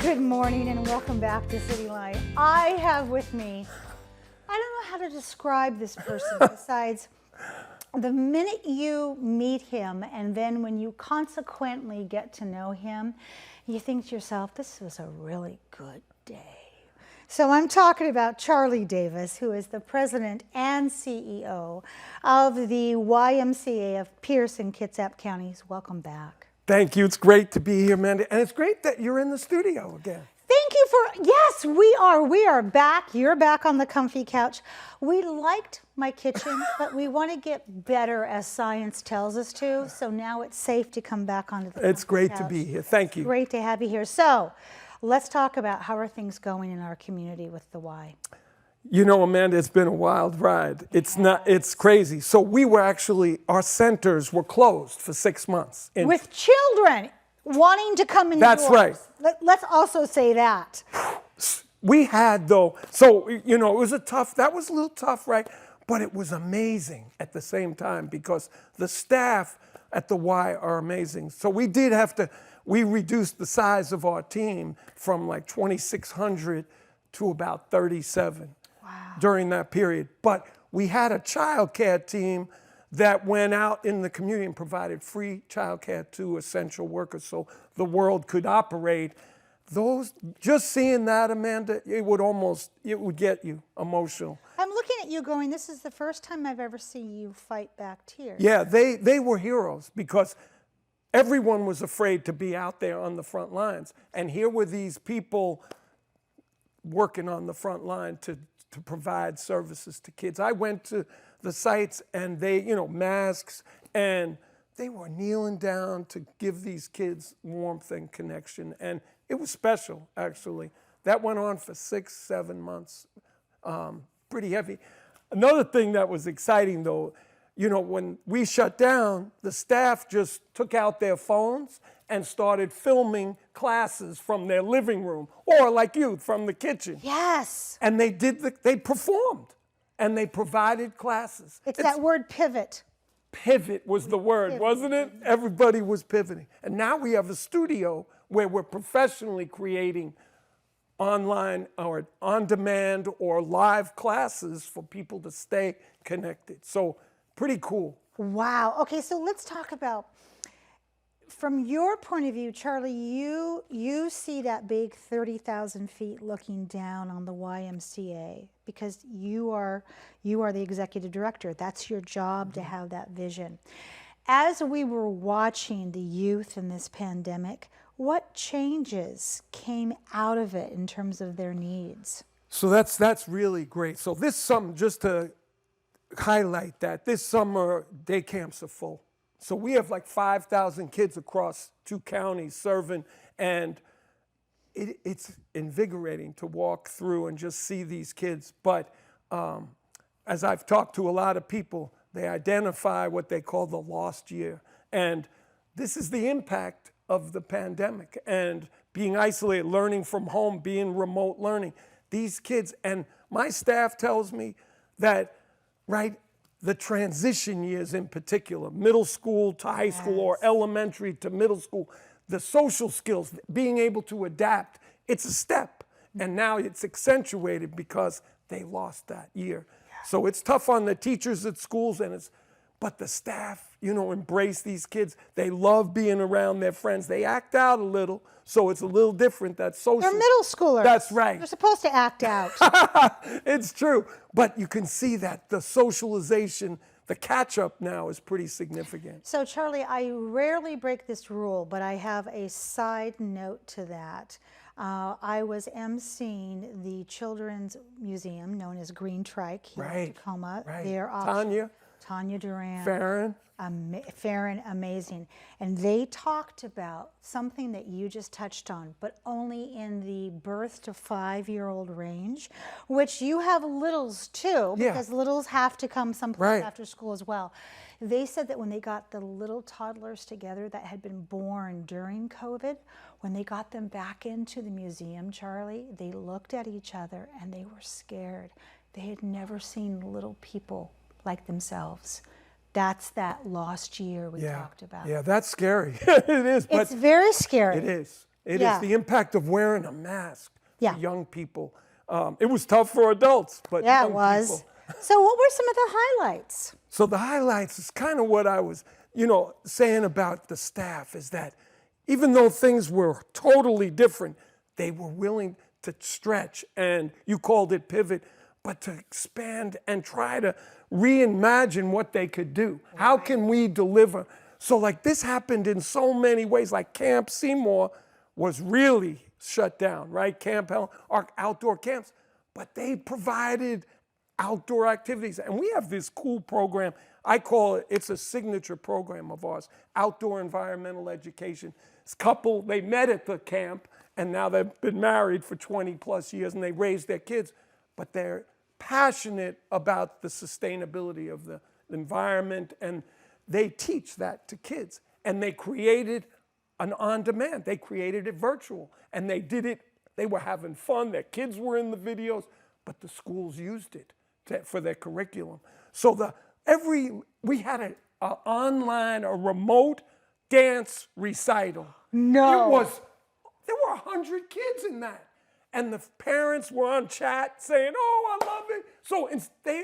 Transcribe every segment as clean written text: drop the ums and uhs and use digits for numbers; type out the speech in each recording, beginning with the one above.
Good morning and welcome back to CityLine. I have with me, I don't know how to describe this person besides the minute you meet him and then when you consequently get to know him, you think to yourself, this was a really good day. So I'm talking about Charlie Davis, who is the president and CEO of the YMCA of Pierce and Kitsap counties. Welcome back. Thank you. It's great to be here, Mandy. And it's great that you're in the studio again. Thank you for, yes, we are back. You're back on the comfy couch. We liked my kitchen, but we want to get better as science tells us to. So now it's safe to come back onto the comfy It's great couch. to be here. Thank you. Great to have you here. So let's talk about how are things going in our community with the Y. You know, Amanda, it's been a wild ride. It's crazy. So we were actually, our centers were closed for 6 months. With children wanting to come indoors. That's right. Let's also say that. We had though, so, you know, that was a little tough, right? But it was amazing at the same time because the staff at the Y are amazing. So we reduced the size of our team from like 2,600 to about 37. During that period. But we had a child care team that went out in the community and provided free child care to essential workers so the world could operate. Just seeing that, Amanda, it would get you emotional. I'm looking at you going, this is the first time I've ever seen you fight back tears. Yeah, they were heroes because everyone was afraid to be out there on the front lines. And here were these people working on the front line to provide services to kids. I went to the sites and they, masks, and they were kneeling down to give these kids warmth and connection. And it was special, actually. That went on for 6-7 months, pretty heavy. Another thing that was exciting though, when we shut down, the staff just took out their phones and started filming classes from their living room, or like you, from the kitchen. Yes. And they performed, and they provided classes. It's that word pivot. Pivot was the word, wasn't it? Everybody was pivoting. And now we have a studio where we're professionally creating online or on-demand or live classes for people to stay connected. So pretty cool. Wow. Okay, so let's talk about, from your point of view, Charlie, you see that big 30,000 feet looking down on the YMCA because you are the executive director. That's your job to have that vision. As we were watching the youth in this pandemic, what changes came out of it in terms of their needs? So that's really great. So this summer, just to highlight that, this summer day camps are full. So we have like 5,000 kids across 2 counties serving, and it's invigorating to walk through and just see these kids. But as I've talked to a lot of people, they identify what they call the lost year. And this is the impact of the pandemic and being isolated, learning from home, being remote learning. These kids, and my staff tells me that, right, the transition years in particular, middle school to high school or elementary to middle school, the social skills, being able to adapt, it's a step. And now it's accentuated because they lost that year. So it's tough on the teachers at schools, but the staff, embrace these kids. They love being around their friends. They act out a little, so it's a little different. That's social. They're middle schoolers. That's right. They're supposed to act out. It's true. But you can see that the socialization, the catch-up now is pretty significant. So, Charlie, I rarely break this rule, but I have a side note to that. I was emceeing the Children's Museum, known as Green Trike here in Tacoma. Right. Their Tanya Duran. Farron, amazing. And they talked about something that you just touched on, but only in the birth to 5-year-old range, which you have littles too, because littles have to come someplace after school as well. They said that when they got the little toddlers together that had been born during COVID, when they got them back into the museum, Charlie, they looked at each other and they were scared. They had never seen little people like themselves. That's that lost year we talked about. Yeah, that's scary. It is. But it's very scary. It is. It Yeah. is the impact of wearing a mask Yeah. for young people. It was tough for adults, but Yeah, young it was. people. So what were some of the highlights? So the highlights is kind of what I was, saying about the staff is that even though things were totally different, they were willing to stretch, and you called it pivot, but to expand and try to reimagine what they could do. How can we deliver? So like this happened in so many ways, like Camp Seymour was really shut down, right? Camp Helen, our outdoor camps, but they provided outdoor activities. And we have this cool program. I call it, it's a signature program of ours, outdoor environmental education. This couple, they met at the camp, and now they've been married for 20 plus years, and they raised their kids. But they're passionate about the sustainability of the environment, and they teach that to kids. And they created an on-demand. They created it virtual, and they did it. They were having fun. Their kids were in the videos, but the schools used it for their curriculum. So we had an online, a remote dance recital. No. There were 100 kids in that. And the parents were on chat saying, oh, I love it. So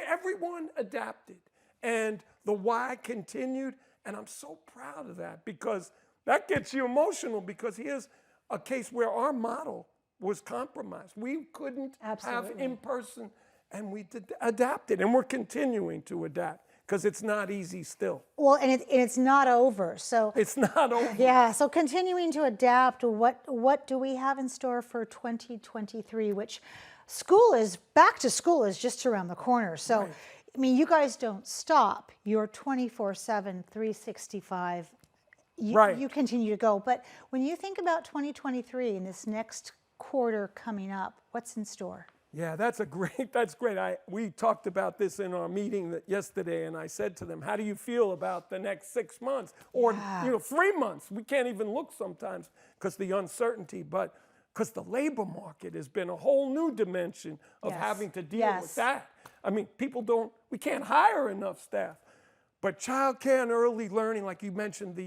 everyone adapted. And the why continued. And I'm so proud of that, because that gets you emotional, because here's a case where our model was compromised. We couldn't have in-person, and we adapted. And we're continuing to adapt, because it's not easy still. Well, and it's not over. So It's not over. yeah, so continuing to adapt, what do we have in store for 2023, which back to school is just around the corner. So, Right. I mean, you guys don't stop. You're 24/7, 365. Right. You continue to go. But when you think about 2023 and this next quarter coming up, what's in store? Yeah, that's great. We talked about this in our meeting yesterday, and I said to them, how do you feel about the next 6 months? Or, 3 months? We can't even look sometimes because the uncertainty, but because the labor market has been a whole new dimension of having to deal with that. I mean, we can't hire enough staff. But childcare and early learning, like you mentioned,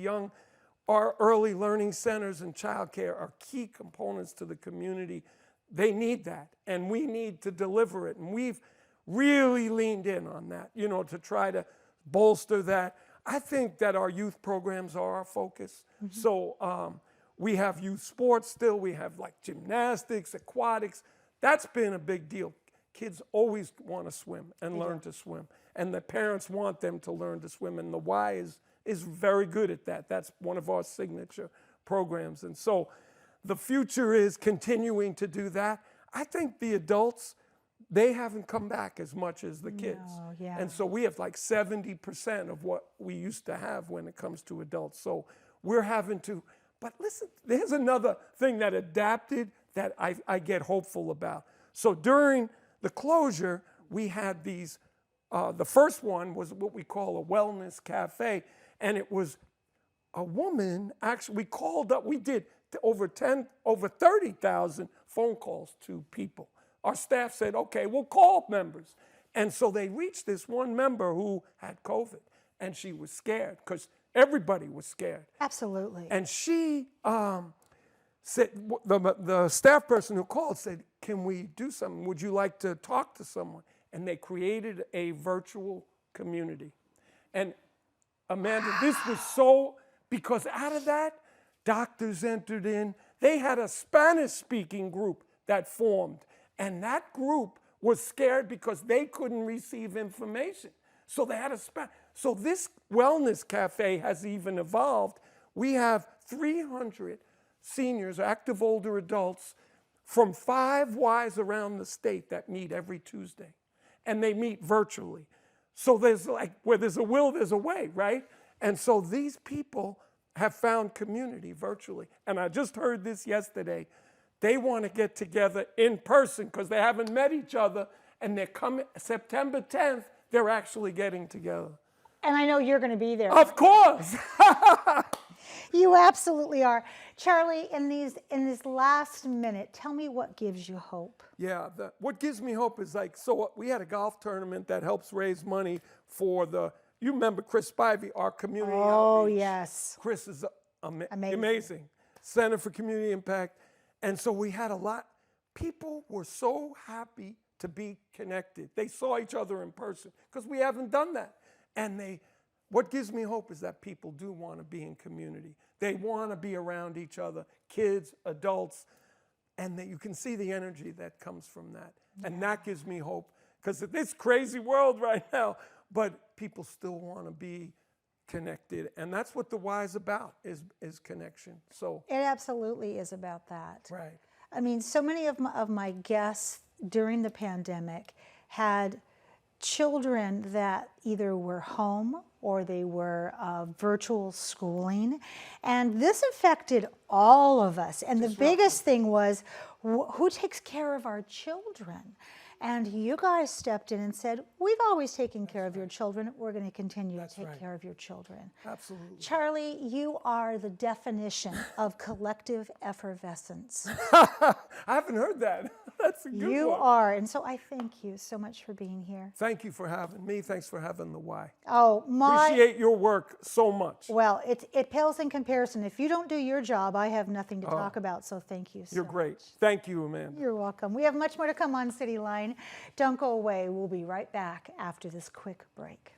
our early learning centers and childcare are key components to the community. They need that, and we need to deliver it. And we've really leaned in on that, to try to bolster that. I think that our youth programs are our focus. Mm-hmm. So we have youth sports still. We have like gymnastics, aquatics. That's been a big deal. Kids always want to swim and learn to swim. And the parents want them to learn to swim. And the Y is very good at that. That's one of our signature programs. And so the future is continuing to do that. I think the adults, they haven't come back as much as the kids. No, yeah. And so we have like 70% of what we used to have when it comes to adults. So we're having to, but listen, there's another thing that adapted that I get hopeful about. So during the closure, we had these, the first one was what we call a wellness cafe. And it was a woman, actually, we called up, we did over 30,000 phone calls to people. Our staff said, okay, we'll call members. And so they reached this one member who had COVID, and she was scared because everybody was scared. Absolutely. And she said, the staff person who called said, can we do something? Would you like to talk to someone? And they created a virtual community. And Amanda, this was because out of that, doctors entered in. They had a Spanish-speaking group that formed. And that group was scared because they couldn't receive information. So they had So this wellness cafe has even evolved. We have 300 seniors, active older adults, from 5 Ys around the state that meet every Tuesday. And they meet virtually. So there's where there's a will, there's a way, right? And so these people have found community virtually. And I just heard this yesterday. They want to get together in person because they haven't met each other. And they're coming, September 10th, they're actually getting together. And I know you're going to be there. Of course. You absolutely are. Charlie, in this last minute, tell me what gives you hope. Yeah, what gives me hope is we had a golf tournament that helps raise money for you remember Chris Spivey, our community outreach. Yes. Chris is amazing. Center for Community Impact. And so we had a lot. People were so happy to be connected. They saw each other in person because we haven't done that. And what gives me hope is that people do want to be in community. They want to be around each other, kids, adults, and that you can see the energy that comes from that. Yeah. And that gives me hope because of this crazy world right now, but people still want to be connected. And that's what the Y is about, is connection. So it absolutely is about that. Right. I mean, so many of my guests during the pandemic had children that either were home or they were virtual schooling. And this affected all of us. And the biggest thing was, who takes care of our children? And you guys stepped in and said, we've always taken care of your children. We're going to continue to take care of your children. Absolutely. Charlie, you are the definition of collective effervescence. I haven't heard that. That's a good one. You are. And so I thank you so much for being here. Thank you for having me. Thanks for having the Y. Oh, Appreciate your work so much. Well, it pales in comparison. If you don't do your job, I have nothing to talk about. So thank you so much. You're great. Thank you, Amanda. You're welcome. We have much more to come on CityLine. Don't go away. We'll be right back after this quick break.